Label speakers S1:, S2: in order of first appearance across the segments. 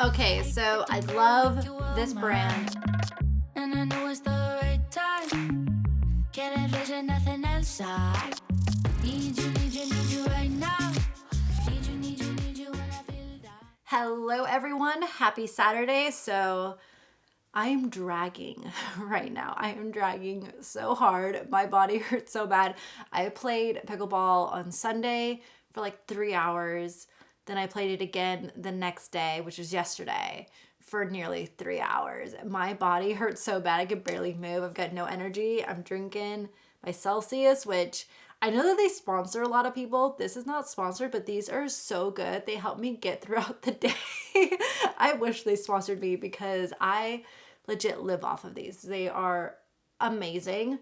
S1: Okay, so I love this brand.
S2: And I know it's the right time. Can't envision nothing else. I need you right now. Need you when I feel down.
S1: Hello everyone, happy Saturday. So I'm dragging right now. I am dragging so hard. My body hurts so bad. I played pickleball on Sunday for like 3 hours. Then I played it again the next day, which was yesterday, for nearly 3 hours. My body hurts so bad I could barely move. I've got no energy. I'm drinking my Celsius, which I know that they sponsor a lot of people. This is not sponsored, but these are so good. They help me get throughout the day. I wish they sponsored me because I legit live off of these. They are amazing.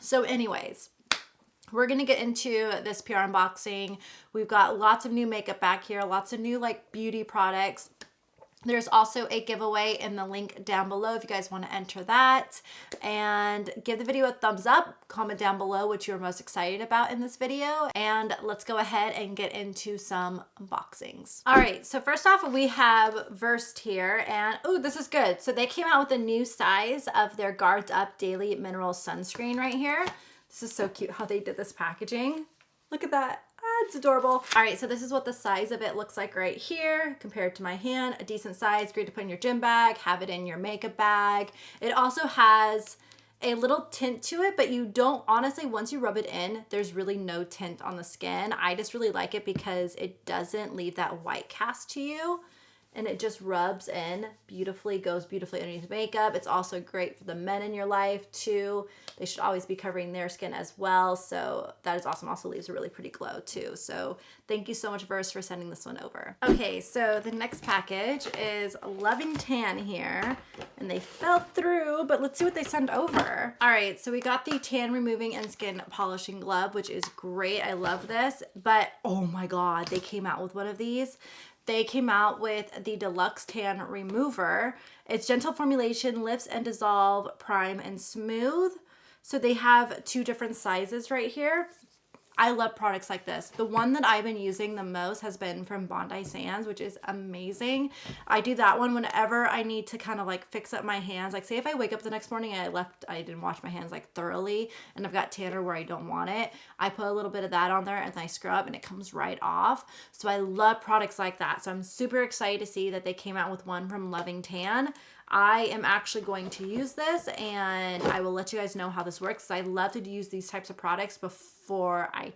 S1: So anyways, we're going to get into this PR unboxing. We've got lots of new makeup back here, lots of new like beauty products. There's also a giveaway in the link down below if you guys want to enter that. And give the video a thumbs up, comment down below what you're most excited about in this video. And let's go ahead and get into some unboxings. All right, so first off, we have Versed here. And oh, this is good. So they came out with a new size of their Guards Up Daily Mineral Sunscreen right here. This is so cute how they did this packaging. Look at that. Ah, it's adorable. All right, so this is what the size of it looks like right here compared to my hand. A decent size, great to put in your gym bag, have it in your makeup bag. It also has a little tint to it, but you don't, honestly, once you rub it in, there's really no tint on the skin. I just really like it because it doesn't leave that white cast to you. And it just rubs in beautifully, goes beautifully underneath makeup. It's also great for the men in your life too. They should always be covering their skin as well. So that is awesome. Also leaves a really pretty glow too. So thank you so much, Verse, for sending this one over. Okay, so the next package is Loving Tan here. And they fell through, but let's see what they send over. All right, so we got the Tan Removing and Skin Polishing Glove, which is great. I love this. But oh my God, they came out with one of these. They came out with the Deluxe Tan Remover. It's gentle formulation, lifts and dissolve, prime and smooth. So they have two different sizes right here. I love products like this. The one that I've been using the most has been from Bondi Sands, which is amazing. I do that one whenever I need to kind of like fix up my hands. Like say if I wake up the next morning and I didn't wash my hands like thoroughly and I've got tanner where I don't want it, I put a little bit of that on there and then I scrub and it comes right off. So I love products like that. So I'm super excited to see that they came out with one from Loving Tan. I am actually going to use this and I will let you guys know how this works. I love to use these types of products before I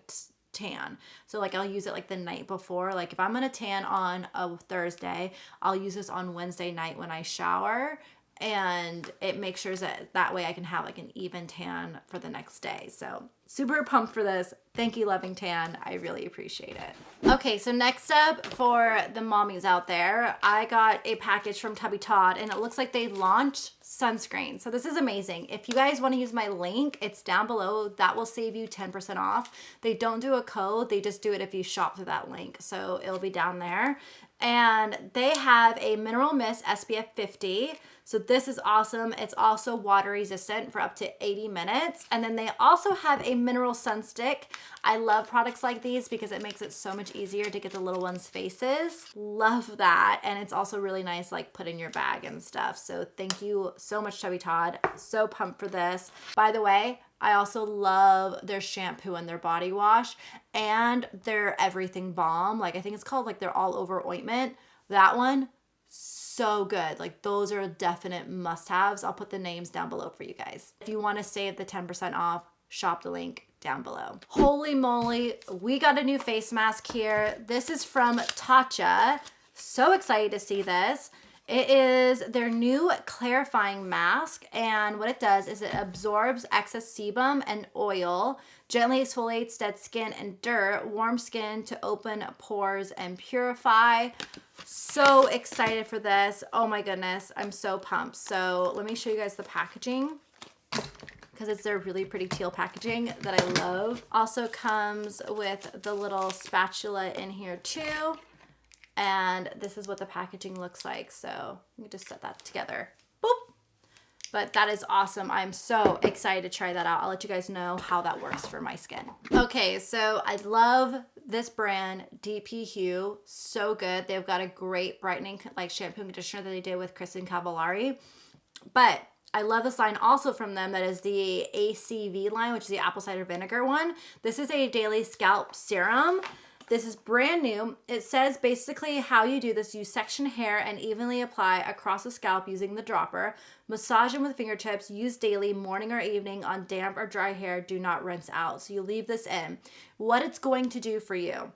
S1: tan. So like I'll use it like the night before. Like if I'm gonna tan on a Thursday, I'll use this on Wednesday night when I shower, and it makes sure that way I can have like an even tan for the next day. So super pumped for this. Thank you, Loving Tan. I really appreciate it. Okay, so next up for the mommies out there, I got a package from Tubby Todd and it looks like they launched sunscreen. So this is amazing. If you guys want to use my link, it's down below. That will save you 10% off. They don't do a code. They just do it if you shop through that link. So it'll be down there. And they have a Mineral Mist SPF 50. So this is awesome. It's also water resistant for up to 80 minutes. And then they also have a mineral sun stick. I love products like these because it makes it so much easier to get the little ones' faces. Love that. And it's also really nice, like put in your bag and stuff. So thank you so much, Tubby Todd. So pumped for this. By the way, I also love their shampoo and their body wash and their everything balm. Like I think it's called like their all over ointment. That one, so good. Like those are definite must-haves. I'll put the names down below for you guys. If you want to save the 10% off, shop the link down below. Holy moly, we got a new face mask here. This is from Tatcha. So excited to see this. It is their new clarifying mask, and what it does is it absorbs excess sebum and oil, gently exfoliates dead skin and dirt, warm skin to open pores and purify. So excited for this. Oh my goodness, I'm so pumped. So let me show you guys the packaging because it's their really pretty teal packaging that I love. Also comes with the little spatula in here too. And this is what the packaging looks like. So let me just set that together. Boop. But that is awesome. I'm so excited to try that out. I'll let you guys know how that works for my skin. Okay, so I love this brand, DP Hue. So good. They've got a great brightening like shampoo and conditioner that they did with Kristen Cavallari. But I love this line also from them that is the ACV line, which is the apple cider vinegar one. This is a daily scalp serum. This is brand new. It says basically how you do this. You section hair and evenly apply across the scalp using the dropper. Massage them with fingertips. Use daily, morning or evening on damp or dry hair. Do not rinse out. So you leave this in. What it's going to do for you,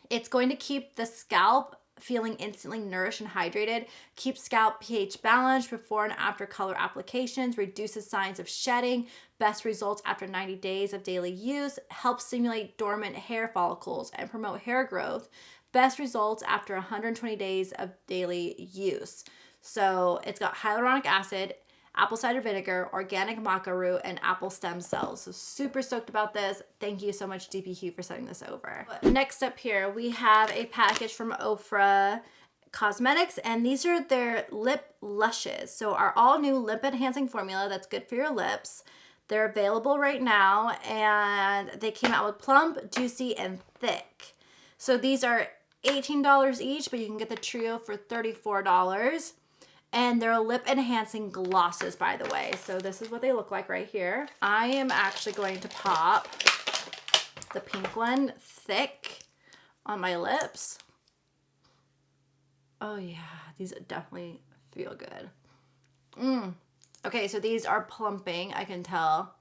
S1: it's going to keep the scalp feeling instantly nourished and hydrated, keep scalp pH balanced before and after color applications, reduces signs of shedding, best results after 90 days of daily use, helps stimulate dormant hair follicles and promote hair growth, best results after 120 days of daily use. So it's got hyaluronic acid, apple cider vinegar, organic maca root, and apple stem cells. So super stoked about this. Thank you so much, DP Hue, for sending this over. Next up here, we have a package from Ofra Cosmetics, and these are their lip lushes. So our all new lip enhancing formula that's good for your lips. They're available right now, and they came out with plump, juicy, and thick. So these are $18 each, but you can get the trio for $34. And they're lip enhancing glosses, by the way. So this is what they look like right here. I am actually going to pop the pink one thick on my lips. Oh yeah, these definitely feel good. Okay, so these are plumping, I can tell.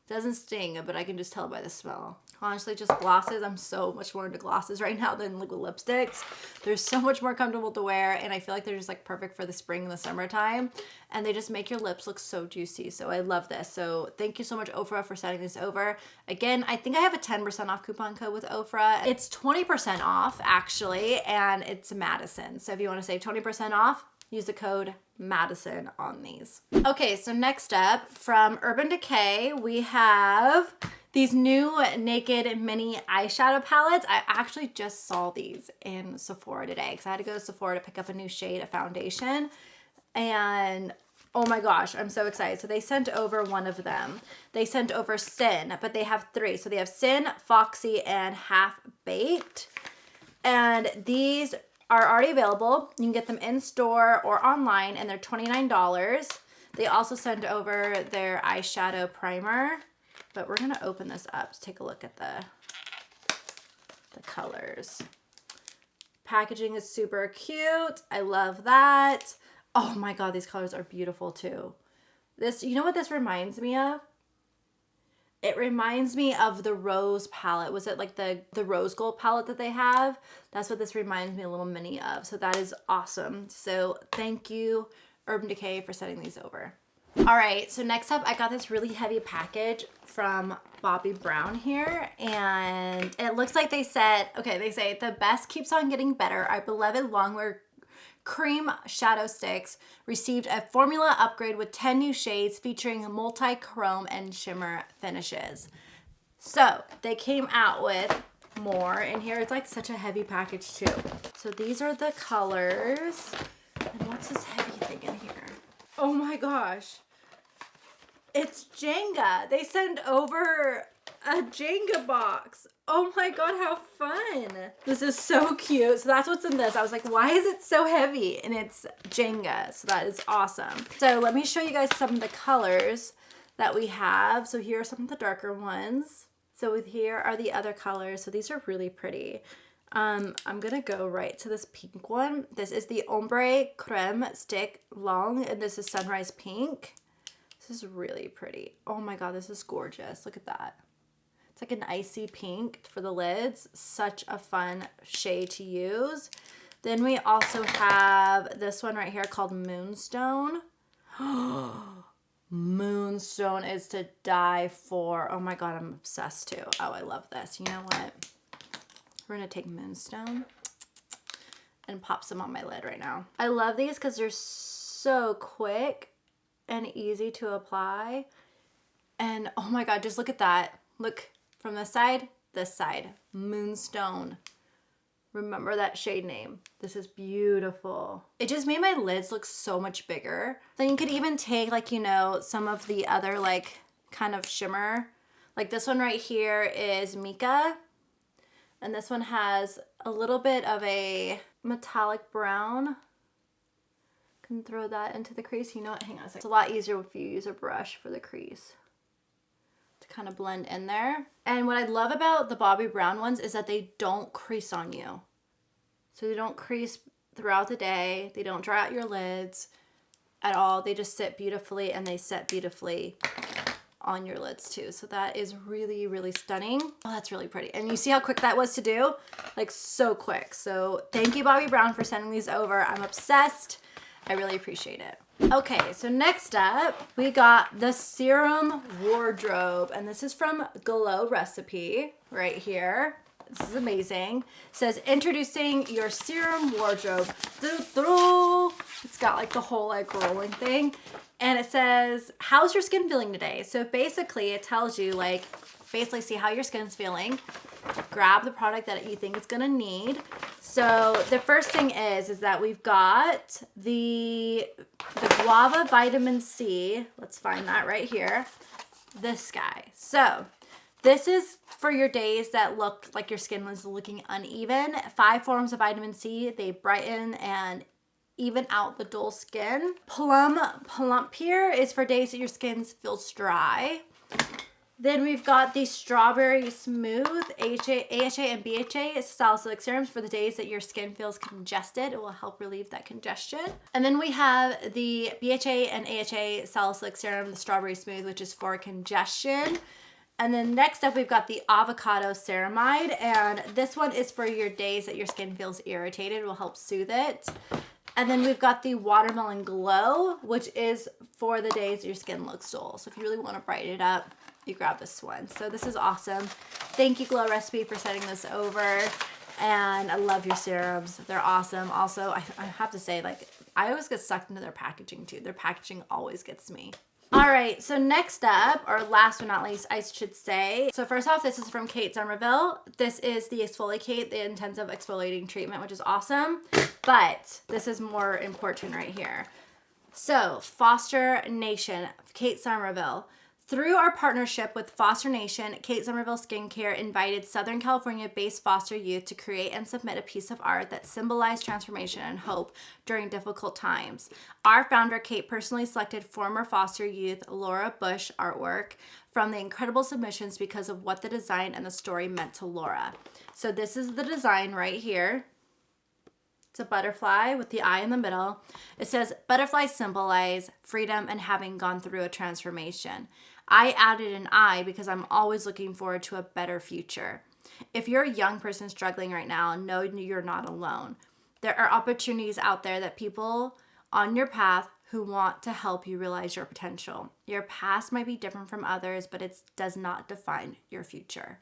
S1: Doesn't sting, but I can just tell by the smell. Honestly, just glosses. I'm so much more into glosses right now than liquid lipsticks. They're so much more comfortable to wear, and I feel like they're just like perfect for the spring and the summertime, and they just make your lips look so juicy. So I love this. So thank you so much, Ofra, for sending this over. Again, I think I have a 10% off coupon code with Ofra. It's 20% off actually, and it's Madison. So if you want to save 20% off, use the code Madison on these. Okay, so next up from Urban Decay, we have these new Naked Mini eyeshadow palettes. I actually just saw these in Sephora today because I had to go to Sephora to pick up a new shade of foundation. And oh my gosh, I'm so excited. So they sent over one of them. They sent over Sin, but they have three. So they have Sin, Foxy, and Half Baked. And these are already available. You can get them in store or online, and they're $29. They also sent over their eyeshadow primer. But we're gonna open this up to take a look at the colors. Packaging is super cute. I love that. Oh my God, these colors are beautiful too. This, you know what this reminds me of? It reminds me of the Rose palette. Was it like the Rose Gold palette that they have? That's what this reminds me a little mini of. So that is awesome. So thank you, Urban Decay, for sending these over. All right, so next up, I got this really heavy package from Bobbi Brown here, and it looks like they said, okay, they say, the best keeps on getting better. Our beloved longwear cream shadow sticks received a formula upgrade with 10 new shades featuring multi-chrome and shimmer finishes. So they came out with more in here. It's like such a heavy package too. So these are the colors. And what's this heavy thing in here? Oh my gosh. It's Jenga. They sent over a Jenga box. Oh my God, how fun. This is so cute. So that's what's in this. I was like, why is it so heavy? And it's Jenga. So that is awesome. So let me show you guys some of the colors that we have. So here are some of the darker ones. So here are the other colors. So these are really pretty. I'm gonna go right to this pink one. This is the Ombre Creme Stick Long, and this is Sunrise Pink. This is really pretty. Oh my God, this is gorgeous. Look at that. It's like an icy pink for the lids. Such a fun shade to use. Then we also have this one right here called Moonstone. Moonstone is to die for. Oh my God, I'm obsessed too. Oh, I love this. You know what? We're gonna take Moonstone and pop some on my lid right now. I love these because they're so quick and easy to apply. And oh my God, just look at that. Look from this side, Moonstone. remember that shade name. This is beautiful. It just made my lids look so much bigger. Then you could even take like, you know, some of the other like kind of shimmer. Like this one right here is Mica. And this one has a little bit of a metallic brown. Can throw that into the crease. You know what? Hang on a second. It's a lot easier if you use a brush for the crease to kind of blend in there. And what I love about the Bobbi Brown ones is that they don't crease on you. So they don't crease throughout the day. They don't dry out your lids at all. They just sit beautifully and they set beautifully on your lids too. So that is really, really stunning. Oh, that's really pretty. And you see how quick that was to do? Like so quick. So thank you, Bobbi Brown, for sending these over. I'm obsessed. I really appreciate it. Okay, so next up, we got the Serum Wardrobe. And this is from Glow Recipe right here. This is amazing. It says, introducing your Serum Wardrobe. It's got like the whole like rolling thing. And it says, how's your skin feeling today? So basically it tells you like, basically see how your skin's feeling. Grab the product that you think it's gonna need. So the first thing is that we've got the Guava Vitamin C. Let's find that right here. This guy. So this is for your days that look like your skin was looking uneven. 5 forms of vitamin C. They brighten and even out the dull skin. Plump here is for days that your skin feels dry. Then we've got the Strawberry Smooth AHA and BHA salicylic serums for the days that your skin feels congested. It will help relieve that congestion. And then we have the BHA and AHA salicylic serum, the Strawberry Smooth, which is for congestion. And then next up, we've got the Avocado Ceramide, and this one is for your days that your skin feels irritated. It will help soothe it. And then we've got the Watermelon Glow, which is for the days your skin looks dull. So if you really want to brighten it up, you grab this one. So this is awesome. Thank you, Glow Recipe, for sending this over. And I love your serums. They're awesome. Also, I have to say, like, I always get sucked into their packaging too. Their packaging always gets me. All right, so next up, or last but not least, I should say. So first off, this is from Kate Somerville. This is the Exfoliate, the intensive exfoliating treatment, which is awesome. But this is more important right here. So Foster Nation, Kate Somerville. Through our partnership with Foster Nation, Kate Somerville Skincare invited Southern California-based foster youth to create and submit a piece of art that symbolized transformation and hope during difficult times. Our founder, Kate, personally selected former foster youth Laura Bush artwork from the incredible submissions because of what the design and the story meant to Laura. So this is the design right here. It's a butterfly with the eye in the middle. It says, butterflies symbolize freedom and having gone through a transformation. I added an eye because I'm always looking forward to a better future. If you're a young person struggling right now, know you're not alone. There are opportunities out there that people on your path who want to help you realize your potential. Your past might be different from others, but it does not define your future.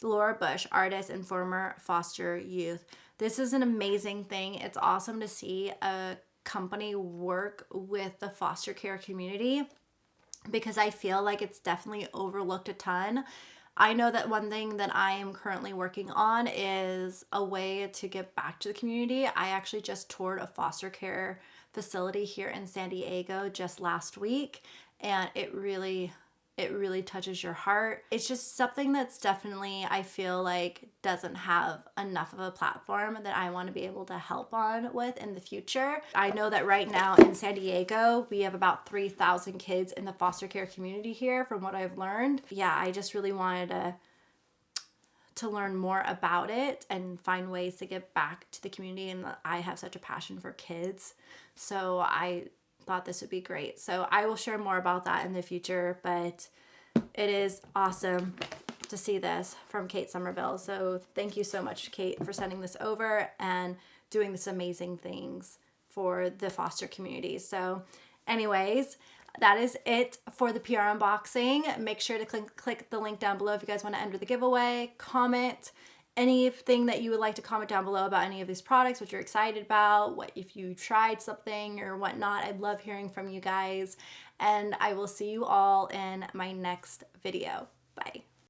S1: Laura Bush, artist and former foster youth. This is an amazing thing. It's awesome to see a company work with the foster care community because I feel like it's definitely overlooked a ton. I know that one thing that I am currently working on is a way to give back to the community. I actually just toured a foster care facility here in San Diego just last week, and it really touches your heart. It's just something that's definitely, I feel like, doesn't have enough of a platform that I want to be able to help on with in the future. I know that right now in San Diego, we have about 3,000 kids in the foster care community here from what I've learned. Yeah, I just really wanted to learn more about it and find ways to give back to the community, and I have such a passion for kids. So I thought this would be great. So I will share more about that in the future, but it is awesome to see this from Kate Somerville. So thank you so much, Kate, for sending this over and doing this amazing things for the foster community. So anyways, that is it for the PR unboxing. Make sure to click the link down below if you guys want to enter the giveaway. Comment anything that you would like to comment down below about any of these products, what you're excited about, what if you tried something or whatnot. I'd love hearing from you guys, and I will see you all in my next video. Bye.